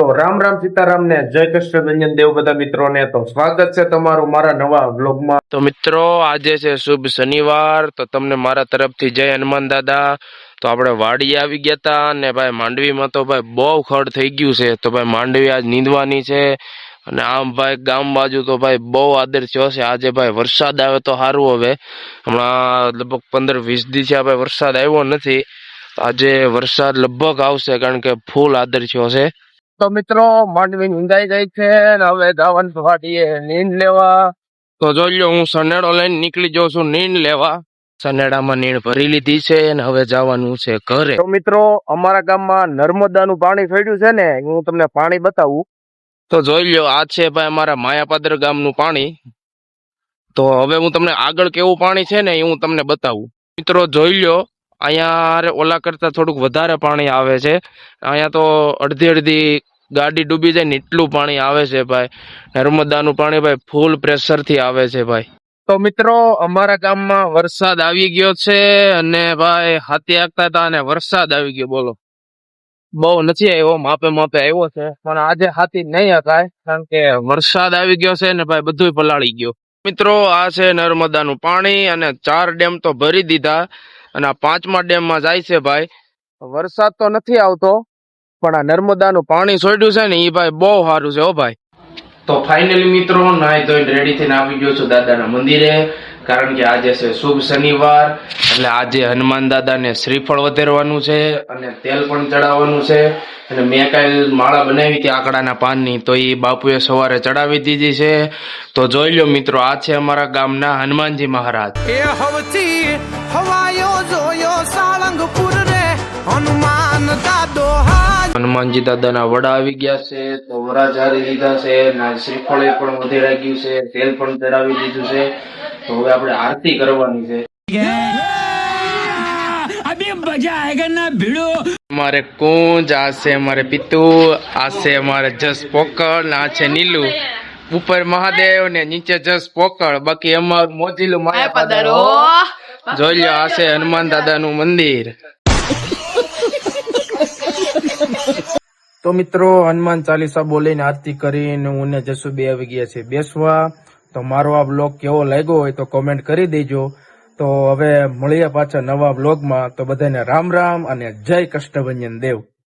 તો રામ રામ સીતારામ ને જય કૃષ્ણ દેવ બધા મિત્રોને તો સ્વાગત છે તમારું મારા નવા વ્લોગમાં। તો મિત્રો આજે છે શુભ શનિવાર, તો તમને મારા તરફથી જય હનુમાન દાદા। તો આપણે વાડી આવી ગયા હતા અને ભાઈ માંડવીમાં તો ભાઈ બહુ ખડ થઈ ગયું છે, તો ભાઈ માંડવી આજ નીંદવાની છે। અને આમ ભાઈ ગામ બાજુ તો ભાઈ બહુ આદર થયો છે। આજે ભાઈ વરસાદ આવે તો સારું। હવે હમણાં લગભગ 15-20 દી છે ભાઈ વરસાદ આવ્યો નથી, આજે વરસાદ લગભગ આવશે કારણ કે ફૂલ આદર થયો છે। તો મિત્રો માંડવી નીંદાઈ જાય છે ને હવે જવાનું વાડીએ નીંદ લેવા। તો જોઈ લો, હું સનેડો લઈને નીકળી જાઉં છું નીંદ લેવા। સનેડામાં નીંદ ભરી લીધી છે ને હવે જવાનું છે ઘરે। તો મિત્રો અમારા ગામમાં નર્મદાનું પાણી છોડ્યું છે ને, હું તમને પાણી બતાવું। તો જોઈ લો, આ છે ભાઈ અમારા માયાપાદર ગામનું પાણી। તો હવે હું તમને આગળ કેવું પાણી છે ને એ હું તમને બતાવું। મિત્રો જોઈ લો, અહીંયા ઓલા કરતા થોડુંક વધારે પાણી આવે છે। અહીંયા તો અડધી અડધી ગાડી ડૂબી જાય ને એટલું પાણી આવે છે ભાઈ। નર્મદાનું પાણી ભાઈ ફૂલ પ્રેશર થી આવે છે ભાઈ। તો મિત્રો અમારા ગામમાં વરસાદ આવી ગયો છે અને ભાઈ હાથી આગતા હતા અને વરસાદ આવી ગયો। બોલો, બહુ નથી આવ્યો, માપે માપે આવ્યો છે, પણ આજે હાથી નહીં હકાય કારણ કે વરસાદ આવી ગયો છે ને ભાઈ બધું પલાળી ગયો। મિત્રો આ છે નર્મદાનું પાણી અને 4 ડેમ તો ભરી દીધા અને આ 5મા ડેમમાં જાય છે ભાઈ। વરસાદ તો નથી આવતો પણ આ નર્મદાનું પાણી છોડ્યું છે ને એ ભાઈ બહુ સારું છે હો ભાઈ। તો ફાઇનલી મિત્રો નાઈ ધોઈને રેડી થઈને આવી ગયો છું દાદાના મંદિરે, કારણ કે આજે છે શુભ શનિવાર, એટલે આજે હનુમાન દાદાને શ્રીફળ વધેરવાનું છે અને તેલ પણ ચડાવવાનું છે। અને મેં કાલ માળા બનાવી હતી આકડાના પાનની, તો એ બાપુએ સવારે ચડાવી દીધી છે। તો જોઈ લો મિત્રો, આ છે અમારા ગામના હનુમાનજી મહારાજ। એ હવથી હવાયો જોયો સાળંગપુર રે હનુમાન દાદો હાજ। હનુમાનજી દાદાના વડા આવી ગયા છે, તો વડા જારી દીધા છે, ના શ્રીફળ પણ વધેરાઈ ગયું છે, તેલ પણ ચડાવી દીધું છે। તો હવે આપણે આરતી કરવાની છે। અભી મજા આયેગા ના ભીડો। મારે કુંજ, આ છે મારે પિતુ, આ છે મારે જસ પોકળ, આ છે નીલુ, ઉપર મહાદેવ ને નીચે જસ પોકળ, બાકી અમાર મોજીલું માયા પાદરો। જોઈ લો, આ છે હનુમાન દાદાનું મંદિર। તો મિત્રો હનુમાન ચાલીસા બોલીને આરતી કરીને હું ને જસુ બે આવી ગયા છે બેસવા। તો મારો આ બ્લોગ કેવો લાગ્યો હોય તો કોમેન્ટ કરી દેજો। તો હવે મળીએ પાછા નવા બ્લોગમાં। તો બધાને રામ રામ અને જય કષ્ટભંજન દેવ।